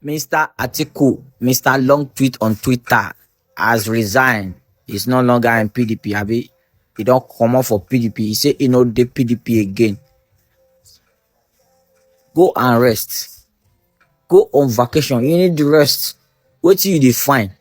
Mr. Atiku, Mr. Long Tweet on Twitter, has resigned. He's no longer in PDP. Abi, he don't come out for PDP. He say he no dey PDP again. Go and rest. Go on vacation. You need the rest. What you dey find?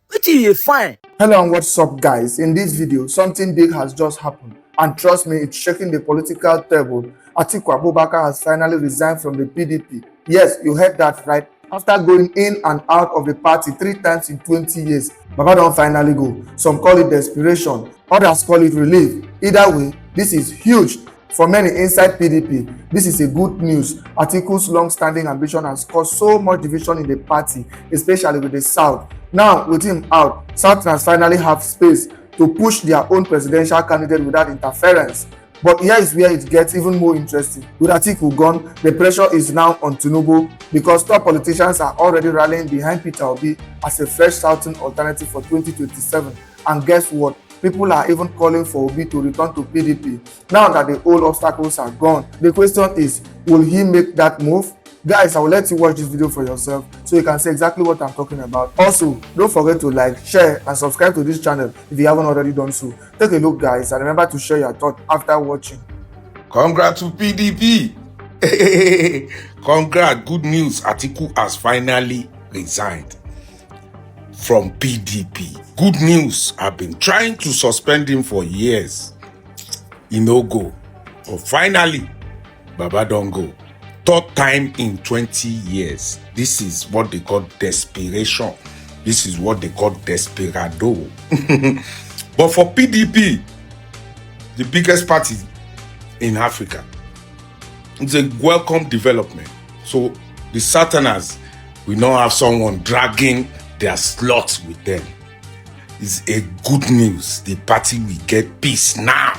What you dey find? Hello and what's up, guys? In this video, something big has just happened, and trust me, it's shaking the political table. Atiku Abubakar has finally resigned from the PDP. Yes, you heard that right. After going in and out of the party 3 times in 20 years, Baba don't finally go. Some call it desperation, others call it relief. Either way, this is huge. For many inside PDP, this is a good news. Atiku's long-standing ambition has caused so much division in the party, especially with the South. Now, with him out, Southerners finally have space to push their own presidential candidate without interference. But here is where it gets even more interesting. With Atiku gone, the pressure is now on Tinubu because top politicians are already rallying behind Peter Obi as a fresh Southern alternative for 2027. And guess what? People are even calling for Obi to return to PDP. Now that the old obstacles are gone, the question is, will he make that move? Guys, I will let you watch this video for yourself so you can see exactly what I'm talking about. Also, don't forget to like, share, and subscribe to this channel if you haven't already done so. Take a look, guys, and remember to share your thoughts after watching. Congrats to PDP. Congrats, good news. Atiku has finally resigned from PDP. Good news. I've been trying to suspend him for years. He no go. But finally, Baba don't go. Third time in 20 years. This is what they call desperation. This is what they call desperado. But for PDP, the biggest party in Africa, it's a welcome development. So the Southerners will not have someone dragging their slots with them. It's a good news. The party will get peace now.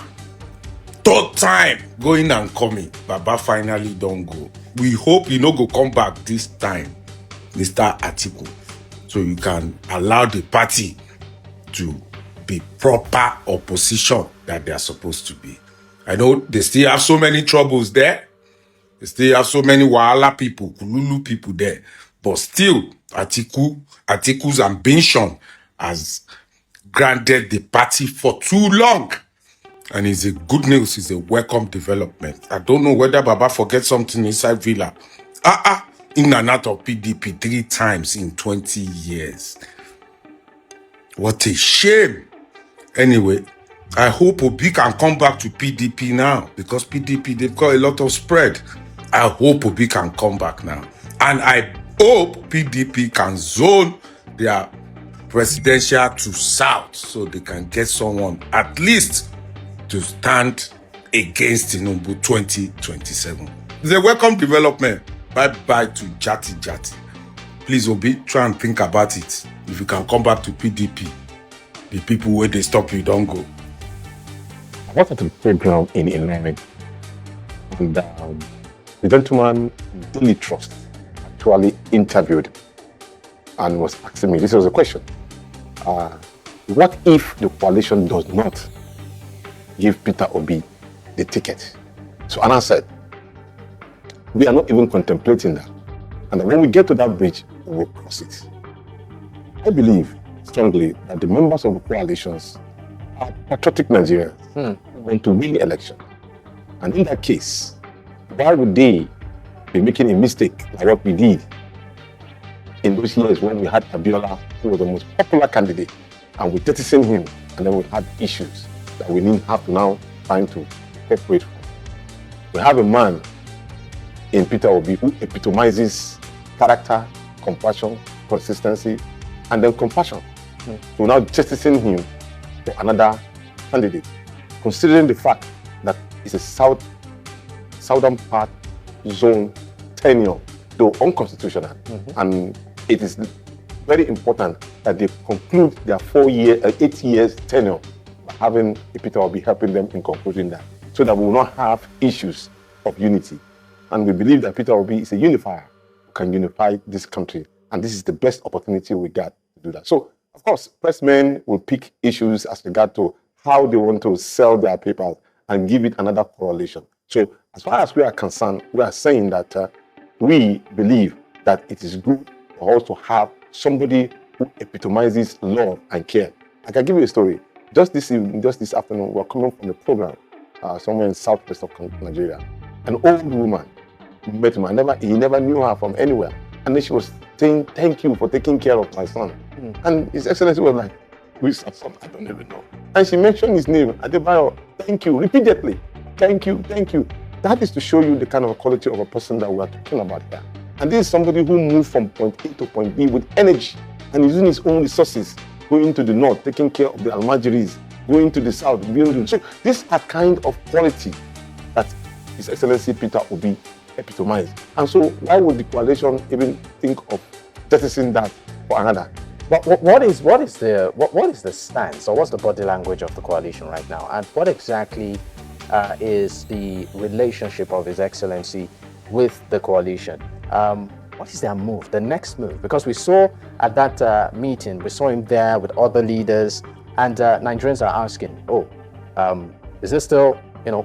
Third time going and coming. Baba finally don't go. We hope you no go come back this time, Mr. Atiku, so you can allow the party to be proper opposition that they are supposed to be. I know they still have so many troubles there. They still have so many Wahala people, Kululu people there. But still, Atiku's ambition has granted the party for too long. And it's a good news, it's a welcome development. I don't know whether Baba forget something inside Villa. In and out of PDP 3 times in 20 years. What a shame. Anyway, I hope Obi can come back to PDP now because PDP, they've got a lot of spread. I hope Obi can come back now. And I hope PDP can zone their presidential to South so they can get someone at least to stand against Tinubu 2027. It's a welcome development. Bye-bye to Jati. Please, Obi, try and think about it. If you can come back to PDP, the people where they stop you, don't go. I was at a program in Ilorin, and the gentleman Daily Trust actually interviewed and was asking me, this was a question, what if the coalition does not give Peter Obi the ticket? So Anna said, we are not even contemplating that. And when we get to that bridge, we will cross it. I believe strongly that the members of the coalitions are patriotic Nigerians who want to win the election. And in that case, why would they be making a mistake like what we did in those years when we had Abiola, who was the most popular candidate, and we jettisoned him, and then we had issues that we didn't have to now time to separate from. We have a man in Peter Obi who epitomizes character, compassion, consistency, and then compassion. So now jettisoning him for another candidate, considering the fact that it's a southern part zone tenure, though unconstitutional, and it is very important that they conclude their 8 years tenure by having Peter Obi helping them in concluding that, so that we will not have issues of unity. And we believe that Peter Obi is a unifier who can unify this country, and this is the best opportunity we got to do that. So, of course, pressmen will pick issues as regard to how they want to sell their papers and give it another correlation. So, as far as we are concerned, we are saying that we believe that it is good for us to have somebody who epitomizes love and care. I can give you a story. Just this afternoon, we were coming from a program somewhere in southwest of Nigeria. An old woman met him. He never knew her from anywhere. And then she was saying, "Thank you for taking care of my son." And His Excellency was like, "Who is that son? I don't even know." And she mentioned his name, Adebayo. "Thank you," repeatedly. "Thank you, thank you." That is to show you the kind of quality of a person that we are talking about here. And this is somebody who moved from point A to point B with energy and using his own resources, going to the north, taking care of the Almajiris, going to the south, building. So this is a kind of quality that His Excellency Peter Obi epitomized. And so why would the coalition even think of jettisoning that for another? But what is the stance, or what's the body language of the coalition right now? And what exactly is the relationship of His Excellency with the coalition? What is their move, the next move? Because we saw at that meeting, we saw him there with other leaders, and Nigerians are asking, is this still,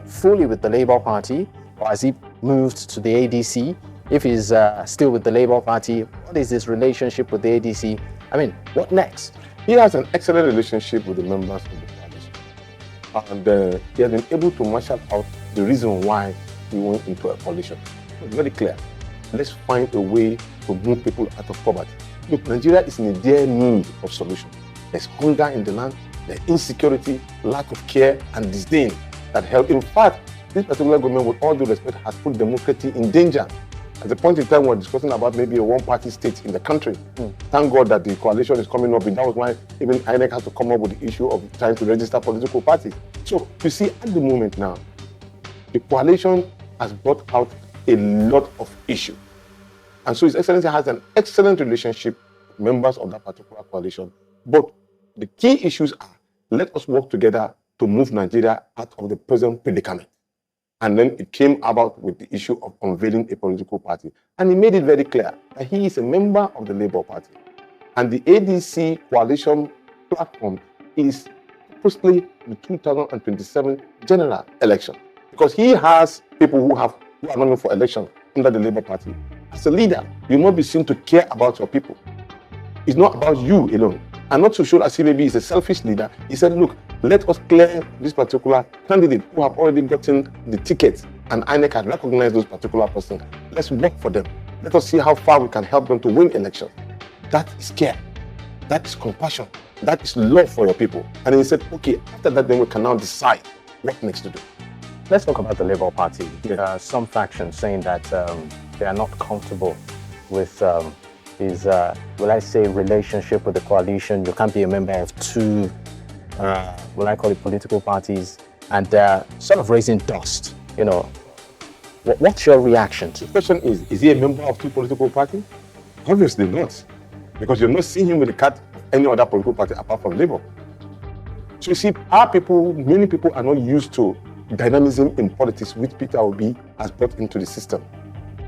fully with the Labour Party, or has he moved to the ADC? If he's still with the Labour Party, what is his relationship with the ADC? I mean, what next? He has an excellent relationship with the members of the coalition. And he has been able to marshal out the reason why he went into a coalition. It's very clear. Let's find a way to move people out of poverty. Look, Nigeria is in a dire need of solutions. There's hunger in the land, there's insecurity, lack of care, and disdain that help. In fact, this particular government, with all due respect, has put democracy in danger. At the point in time we're discussing about maybe a one-party state in the country. Thank God that the coalition is coming up, and that was why even INEC has to come up with the issue of trying to register political parties. So you see, at the moment now, the coalition has brought out a lot of issues. And so His Excellency has an excellent relationship with members of that particular coalition. But the key issues are, let us work together to move Nigeria out of the present predicament. And then it came about with the issue of unveiling a political party. And he made it very clear that he is a member of the Labour Party. And the ADC coalition platform is purposely the 2027 general election. Because he has people who are running for election under the Labour Party. As a leader, you must be seen to care about your people. It's not about you alone. And not to show as if maybe he's a selfish leader. He said, look, let us clear this particular candidate who have already gotten the tickets, and INEC has recognized those particular persons. Let's work for them. Let us see how far we can help them to win elections. That is care. That is compassion. That is love for your people. And he said, okay, after that, then we can now decide what next to do. Let's talk about the Labour Party. Yes. Some factions saying that they are not comfortable with his, will I say, relationship with the coalition. You can't be a member of two, will I call it, political parties, and sort of raising dust. What's your reaction to? The question is he a member of two political parties? Obviously not, because you're not seeing him with the card of any other political party apart from Labour. So you see, many people are not used to dynamism in politics, which Peter Obi has brought into the system.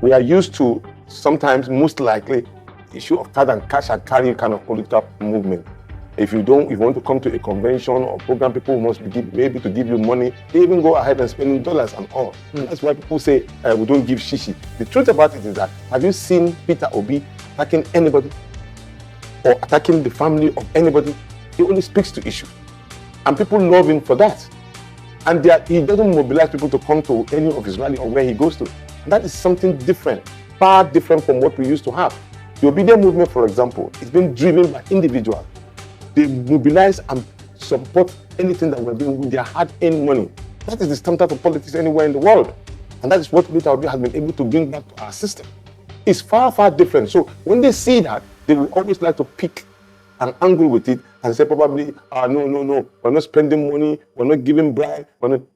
We are used to sometimes, most likely, the issue of card and cash and carry kind of political movement. If you want to come to a convention or program, people must be able to give you money. They even go ahead and spend dollars and all. That's why people say we don't give shishi. The truth about it is that, have you seen Peter Obi attacking anybody or attacking the family of anybody? He only speaks to issues. And people love him for that. And he doesn't mobilize people to come to any of his rally or where he goes to. That is something different, far different from what we used to have. The obedient movement, for example, is being driven by individuals. They mobilize and support anything that we're doing with their hard-earned money. That is the standard of politics anywhere in the world. And that is what Peter Obi has been able to bring back to our system. It's far, far different. So when they see that, they will always like to pick an angle with it and say probably, no, we're not spending money, we're not giving bribe,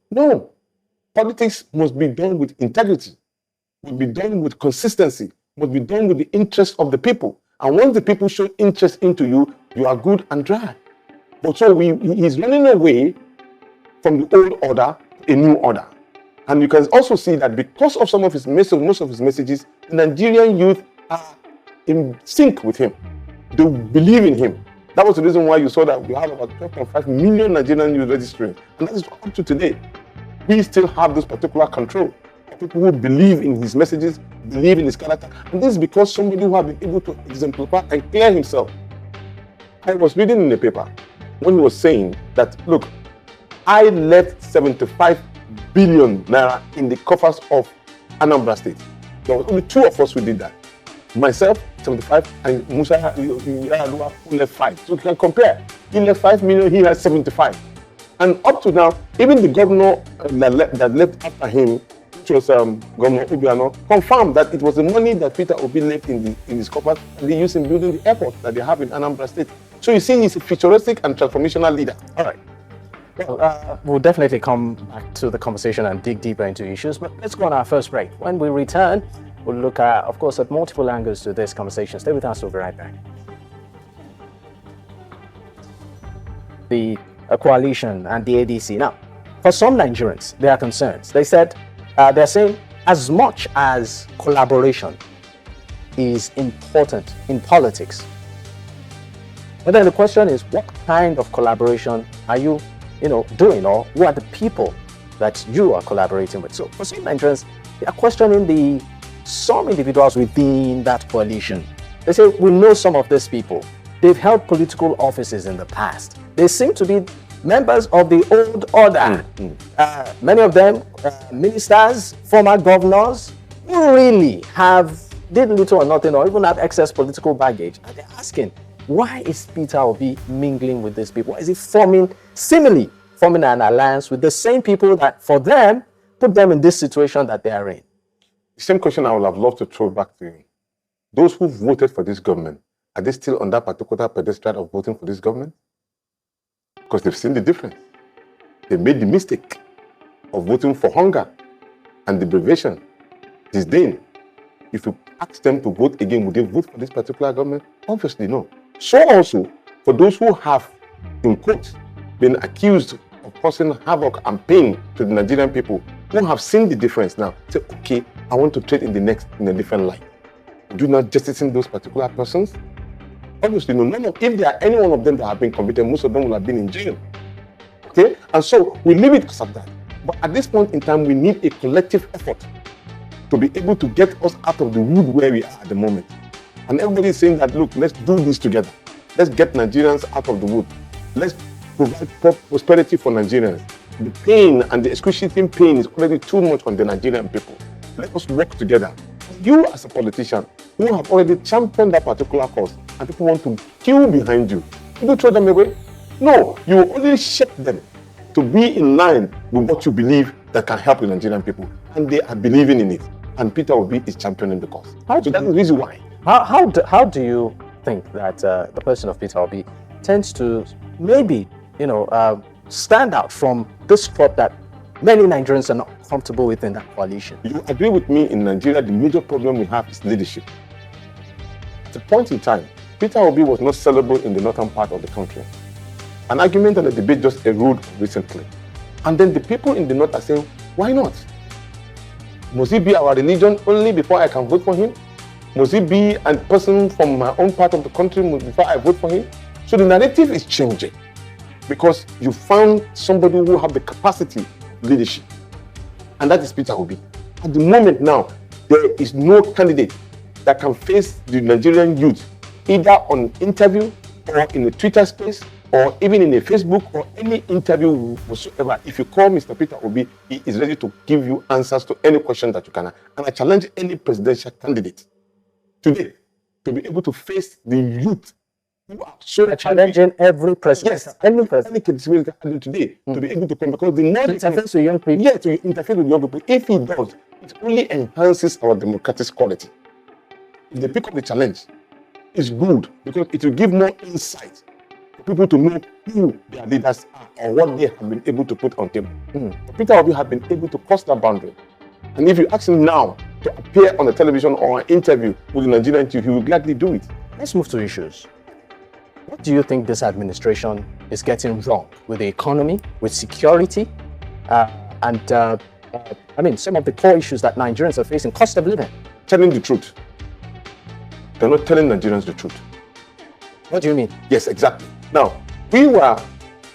No. Politics must be done with integrity, must be done with consistency, must be done with the interest of the people. And once the people show interest into you, you are good and dry. But so he's running away from the old order to a new order. And you can also see that because of most of his messages, the Nigerian youth are in sync with him. They believe in him. That was the reason why you saw that we have about 12.5 million Nigerian youth registering. And that is up to today. We still have this particular control people who believe in his messages, believe in his character. And this is because somebody who has been able to exemplify and clear himself. I was reading in the paper when he was saying that, look, I left 75 billion naira in the coffers of Anambra State. There was only 2 of us who did that. Myself, 75, and Musa Yar'Adua, who left 5. So you can compare. He left 5 million, he has 75. And up to now, even the governor that left after him, which was Governor Obiano, confirmed that it was the money that Peter Obi left in his coffers that they used in building the airport that they have in Anambra State. So you see, he's a futuristic and transformational leader. All right. Well, we'll definitely come back to the conversation and dig deeper into issues, but let's go on our first break. When we return, we'll look at, of course, at multiple angles to this conversation. Stay with us, we'll be right back. The coalition and the ADC. Now, for some Nigerians, there are concerns. They said, they're saying as much as collaboration is important in politics, but then the question is, what kind of collaboration are you doing, or who are the people that you are collaborating with? So for some Nigerians, they are questioning some individuals within that coalition. They say, we know some of these people. They've held political offices in the past. They seem to be members of the old order. Many of them, ministers, former governors, who really did little or nothing, or even have excess political baggage. And they're asking, why is Peter Obi mingling with these people? Why is he forming an alliance with the same people that, for them, put them in this situation that they are in? The same question I would have loved to throw back to you. Those who voted for this government, are they still on that particular pedestal of voting for this government? Because they've seen the difference. They made the mistake of voting for hunger and deprivation, disdain. If you ask them to vote again, would they vote for this particular government? Obviously no. So also, for those who have, in quotes, been accused of causing havoc and pain to the Nigerian people, who have seen the difference now, say, okay, I want to trade in a different light. Do not jettison those particular persons? Obviously, no. If there are any one of them that have been convicted, most of them will have been in jail. Okay? And so, we leave it because of that. But at this point in time, we need a collective effort to be able to get us out of the wood where we are at the moment. And everybody is saying that, look, let's do this together. Let's get Nigerians out of the wood. Let's provide prosperity for Nigerians. The pain and the excruciating pain is already too much on the Nigerian people. Let us work together. You as a politician, who have already championed that particular cause, and people want to queue behind you, you don't throw them away. No, you only shape them to be in line with what you believe that can help the Nigerian people. And they are believing in it. And Peter Obi is championing the cause. So that's the reason why. How do you think that the person of Peter Obi tends to maybe, stand out from this crop that many Nigerians are not comfortable with in that coalition? You agree with me, in Nigeria, the major problem we have is leadership. At a point in time, Peter Obi was not sellable in the northern part of the country. An argument and a debate just erode recently. And then the people in the north are saying, why not? Must he be our religion only before I can vote for him? Must he be a person from my own part of the country before I vote for him? So the narrative is changing because you found somebody who have the capacity leadership. And that is Peter Obi. At the moment now, there is no candidate that can face the Nigerian youth either on interview or in a Twitter space or even in a Facebook or any interview whatsoever. If you call Mr. Peter Obi, he is ready to give you answers to any question that you can. And I challenge any presidential candidate today to be able to face the youth who are so challenging every president. Yes, any candidate today to be able to come, because the more interferes with young people. Yeah, to interfere with young people. If he does, it only enhances our democratic quality. If they pick up the challenge, it's good because it will give more insight for people to know who their leaders are or what they have been able to put on table. Peter Obi has been able to cross that boundary. And if you ask him now to appear on a television or an interview with the Nigerian youth, he will gladly do it. Let's move to issues. What do you think this administration is getting wrong with the economy, with security, and some of the core issues that Nigerians are facing, cost of living? Telling the truth. They're not telling Nigerians the truth. What do you mean? Yes, exactly. Now, we were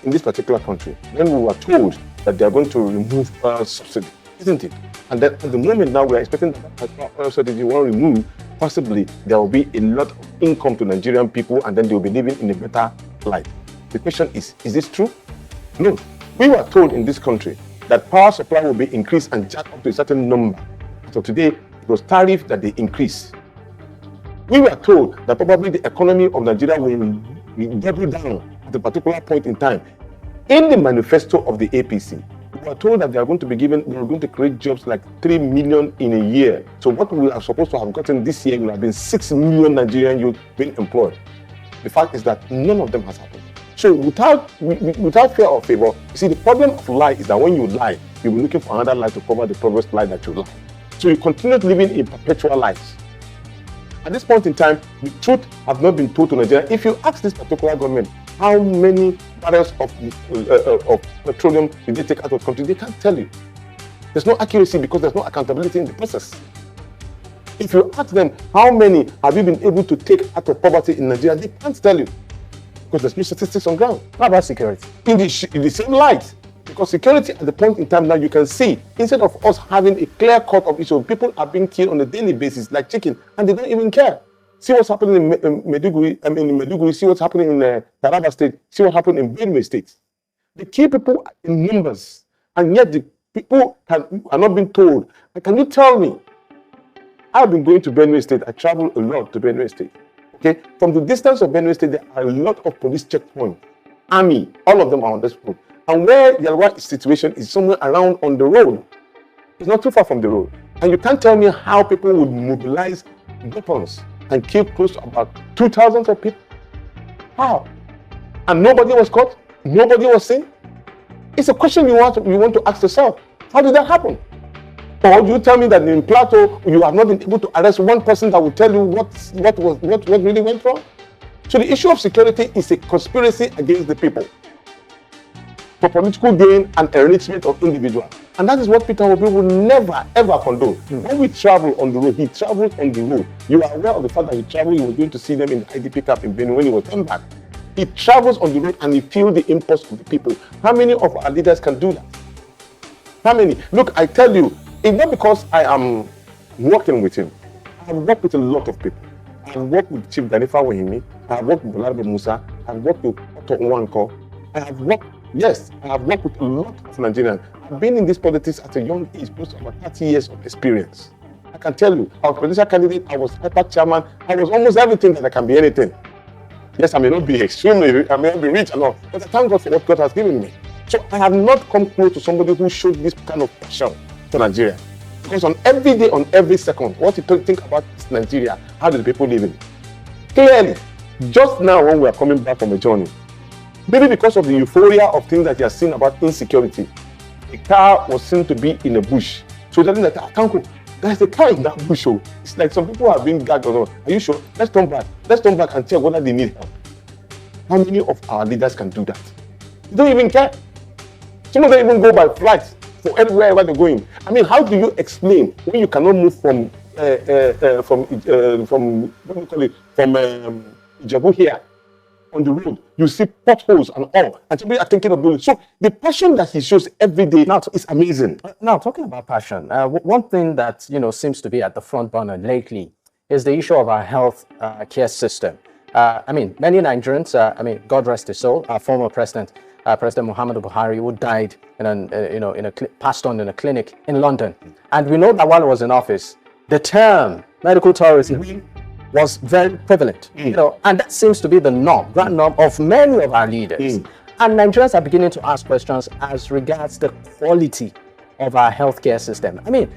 in this particular country when we were told that they are going to remove subsidy. isn't it? And then at the moment now, we are expecting that oil strategy will remove, possibly there will be a lot of income to Nigerian people, and then they will be living in a better life. The question is this true? No. We were told in this country that power supply will be increased and jacked up to a certain number. So today, it was tariff that they increased. We were told that probably the economy of Nigeria will double down at a particular point in time. In the manifesto of the APC, we were told that they are going to create jobs like 3 million in a year. So what we are supposed to have gotten this year will have been 6 million Nigerian youth being employed. The fact is that none of them has happened. So without fear or favor, you see, the problem of lie is that when you lie, you'll be looking for another lie to cover the previous lie that you lie. So you continue living in perpetual lies. At this point in time, the truth has not been told to Nigeria. If you ask this particular government how many barrels of petroleum did they take out of the country, they can't tell you. There's no accuracy because there's no accountability in the process. If you ask them how many have you been able to take out of poverty in Nigeria, they can't tell you because there's no statistics on ground. How about security? In the same light. Because security at the point in time now, you can see, instead of us having a clear cut of issue, people are being killed on a daily basis like chicken, and they don't even care. See what's happening in Maiduguri, see what's happening in Taraba State, see what happened in Benue State. They kill people in numbers, and yet the people are not being told. And can you tell me? I've been going to Benue State. I travel a lot to Benue State. Okay, from the distance of Benue State, there are a lot of police checkpoints, army, all of them are on this road. And where the Yalwa situation is somewhere around on the road. It's not too far from the road. And you can't tell me how people would mobilize weapons and kill close to about 2,000 of people. How? And nobody was caught? Nobody was seen? It's a question you want to ask yourself. How did that happen? Or do you tell me that in Plateau, you have not been able to arrest one person that will tell you what really went wrong? So the issue of security is a conspiracy against the people for political gain and enrichment of individuals. And that is what Peter Obi will never, ever condone. When we travel on the road, he travels on the road. You are aware of the fact that he traveled, you were going to see them in the IDP camp in Benue when he was come back. He travels on the road and he feels the impulse of the people. How many of our leaders can do that? How many? Look, I tell you, it's not because I am working with him. I have worked with a lot of people. I have worked with Chief Danifa Wahimi. I have worked with Bolarabe Musa. I have worked with Otto Nwanko. I have worked with a lot of Nigerians. I've been in this politics at a young age, close to about 30 years of experience. I can tell you, I was a presidential candidate, I was HEPAC chairman, I was almost everything that I can be anything. Yes, I may not be I may not be rich and all, but I thank God for what God has given me. So I have not come close to somebody who showed this kind of passion for Nigeria. Because on every day, on every second, what you think about is Nigeria, how do the people live in it? Clearly, just now when we are coming back from a journey, maybe because of the euphoria of things that you are seeing about insecurity, a car was seen to be in a bush. So telling that, Atiku, there's a car in that bush. Oh. It's like some people are being gagged or not. Are you sure? Let's turn back and check whether they need help. How many of our leaders can do that? They don't even care. Some of them even go by flight for wherever they're going. I mean, how do you explain when you cannot move from Ijebu here on the road? You see potholes and all, and people are thinking of doing it. So the passion that he shows every day is amazing. Now, talking about passion, one thing that seems to be at the front burner lately is the issue of our health care system. I mean, many Nigerians, God rest his soul, our former president, President Muhammadu Buhari, who died passed on in a clinic in London. And we know that while he was in office, the term medical tourism was very prevalent. And that seems to be the grand norm of many of our leaders. And Nigerians are beginning to ask questions as regards the quality of our healthcare system. I mean,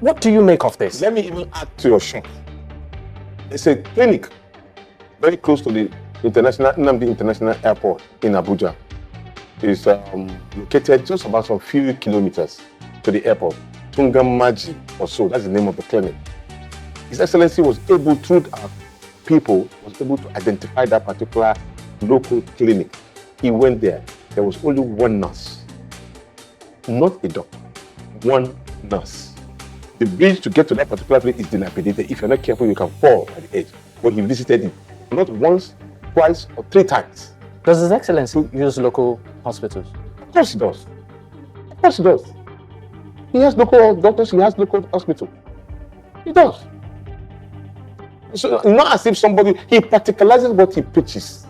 what do you make of this? Let me even add to your shock. It's a clinic very close to the Nnamdi International Airport in Abuja. It's located just about some few kilometers to the airport. Tungamaji or so, that's the name of the clinic. His Excellency was able, through our people, was able to identify that particular local clinic. He went there. There was only one nurse, not a doctor, one nurse. The bridge to get to that particular place is dilapidated. If you're not careful, you can fall at the edge. But he visited it not once, twice, or 3 times. Does His Excellency use local hospitals? Of course he does. Of course he does. He has local doctors, he has local hospital. He does. So not as if he practicalizes what he preaches.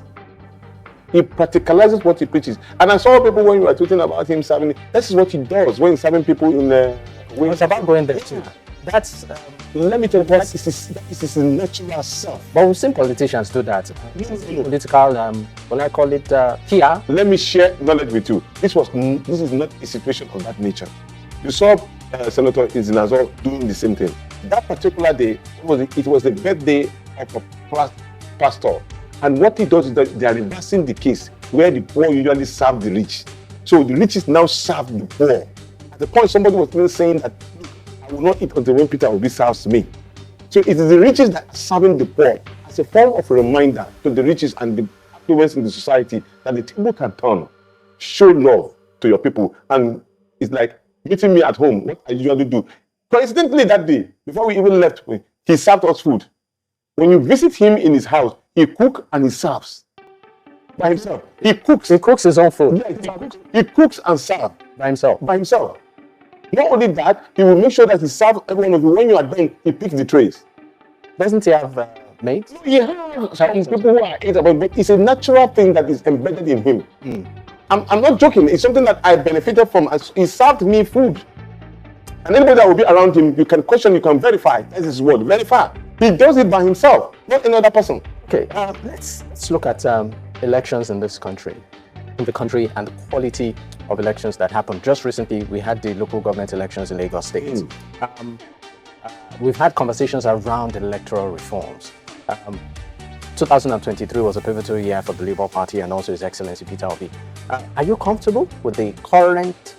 He practicalizes what he preaches. And I saw people when you were tweeting about him serving, this is what he does when he's serving people in it's about going there too. That's let me tell you, that is his natural self. but we've seen politicians do that. Political, what I call it, PR. Let me share knowledge with you. This is not a situation of that nature. You saw Senator Izinazor doing the same thing. That particular day, it was the birthday of a pastor. And what he does is that they are reversing the case where the poor usually serve the rich. So the rich now serve the poor. At the point, somebody was even saying that, look, I will not eat until when Peter Obi serves me. So it is the riches that are serving the poor as a form of a reminder to the riches and the affluence in the society that the table can turn. Show love to your people. And it's like meeting me at home, what I usually do. Coincidentally, that day, before we even left, he served us food. When you visit him in his house, he cooks and he serves by himself. He cooks. He cooks his own food. Yeah, he cooks and serves by himself. By himself. Not only that, he will make sure that he serves every one of you. When you are done, he picks the trays. Doesn't he have mates? He has people who are eatable, but it's a natural thing that is embedded in him. I'm not joking. It's something that I benefited from. He served me food. And anybody that will be around him, you can question, you can verify. That's his word. Verify. He does it by himself, not another person. Okay, let's look at elections in this country, and the quality of elections that happened. Just recently, we had the local government elections in Lagos State. We've had conversations around electoral reforms. 2023 was a pivotal year for the Labour Party and also His Excellency Peter Obi. Are you comfortable with the current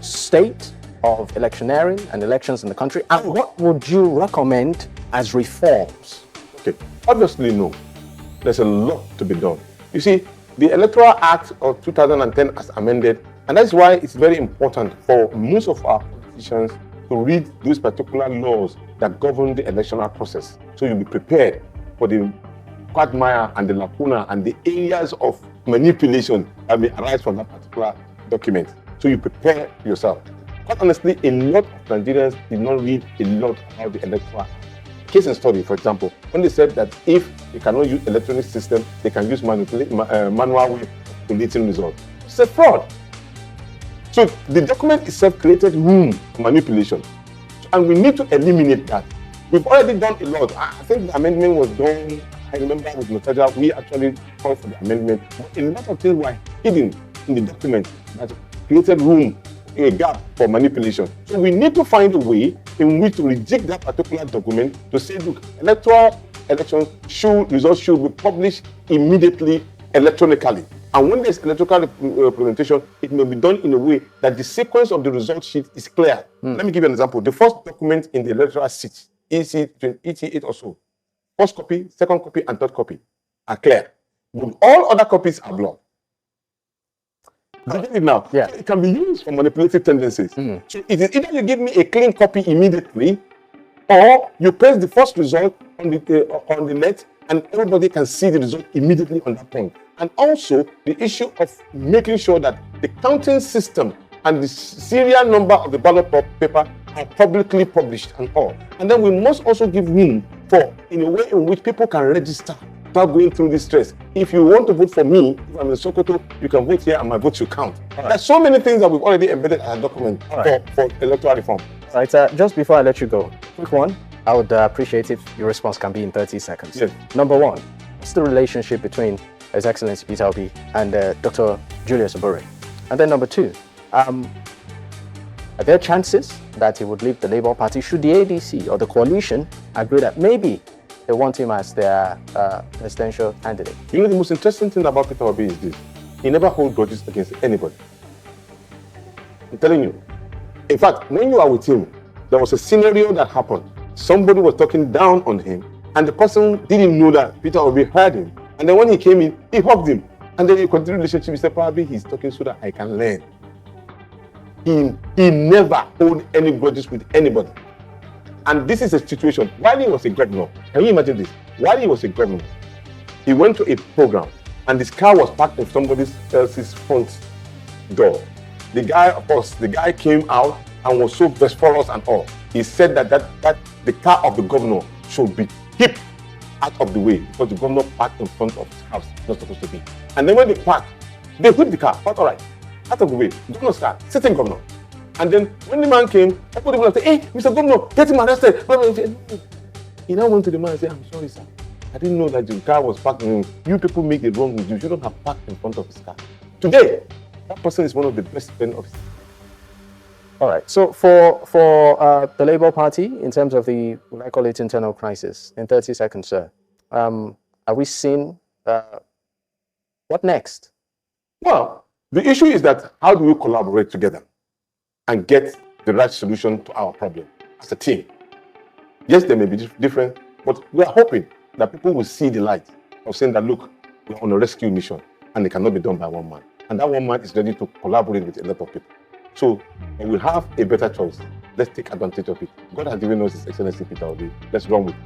state of electioneering and elections in the country? And what would you recommend as reforms? Okay, obviously no. There's a lot to be done. You see, the Electoral Act of 2010 has amended, and that's why it's very important for most of our politicians to read those particular laws that govern the electoral process. So you'll be prepared for the quagmire and the lacuna and the areas of manipulation that may arise from that particular document. So you prepare yourself. Quite honestly, a lot of Nigerians did not read a lot about the electoral. Case in study, for example, when they said that if they cannot use electronic system, they can use manual way of collating results. It's a fraud. So the document itself created room for manipulation. And we need to eliminate that. We've already done a lot. I think the amendment was done, I remember with Naija, we actually called for the amendment. But a lot of things were hidden in the document that created room, a gap for manipulation. So we need to find a way in which to reject that particular document to say, look, elections results should be published immediately electronically. And when there's electronic representation, it may be done in a way that the sequence of the result sheet is clear. Let me give you an example. The first document in the electoral sheet, ET8 or so, first copy, second copy, and third copy are clear. But all other copies are blocked. Now, yeah. It can be used for manipulative tendencies. So it is either you give me a clean copy immediately, or you press the first result on the net, and everybody can see the result immediately on that point. And also the issue of making sure that the counting system and the serial number of the ballot paper are publicly published and all. And then we must also give room for, in a way in which people can register without going through this stress. If you want to vote for me, if I'm in Sokoto, you can vote here and my vote should count. There's so many things that we've already embedded as a document for electoral reform. All right, just before I let you go, quick one. I would appreciate if your response can be in 30 seconds. Yes. Number one, what's the relationship between His Excellency Peter Obi and Dr. Julius Obure? And then number two, are there chances that he would leave the Labour Party should the ADC or the coalition agree that maybe they want him as their presidential candidate? You know, the most interesting thing about Peter Obi is this. He never holds grudges against anybody. I'm telling you. In fact, when you are with him, there was a scenario that happened. Somebody was talking down on him, and the person didn't know that Peter Obi heard him. And then when he came in, he hugged him. And then he continued the relationship. He said, probably he's talking so that I can learn. He never hold any grudges with anybody. And this is a situation. While he was a governor, can you imagine this? While he was a governor, he went to a program, and his car was parked in somebody else's front door. The guy, of course, came out and was so vociferous and all. He said that the car of the governor should be kept out of the way because the governor parked in front of his house, not supposed to be. And then when they parked, they whipped the car, but all right, out of the way, governor's car, sitting governor. And then when the man came, everybody was like, hey, Mr. Governor, get him arrested. He now went to the man and said, I'm sorry, sir. I didn't know that the car was parked. You people make it wrong with you. You shouldn't have parked in front of his car. Today, that person is one of the best friends of his. All right. So for the Labour Party, in terms of the, what I call it, internal crisis, in 30 seconds, sir, are we seeing what next? Well, the issue is that how do we collaborate together and get the right solution to our problem as a team? Yes, there may be different, but we are hoping that people will see the light of saying that, look, we're on a rescue mission and it cannot be done by one man. And that one man is ready to collaborate with a lot of people. So when we have a better choice, let's take advantage of it. God has given us His Excellency Peter Obi. Let's run with it.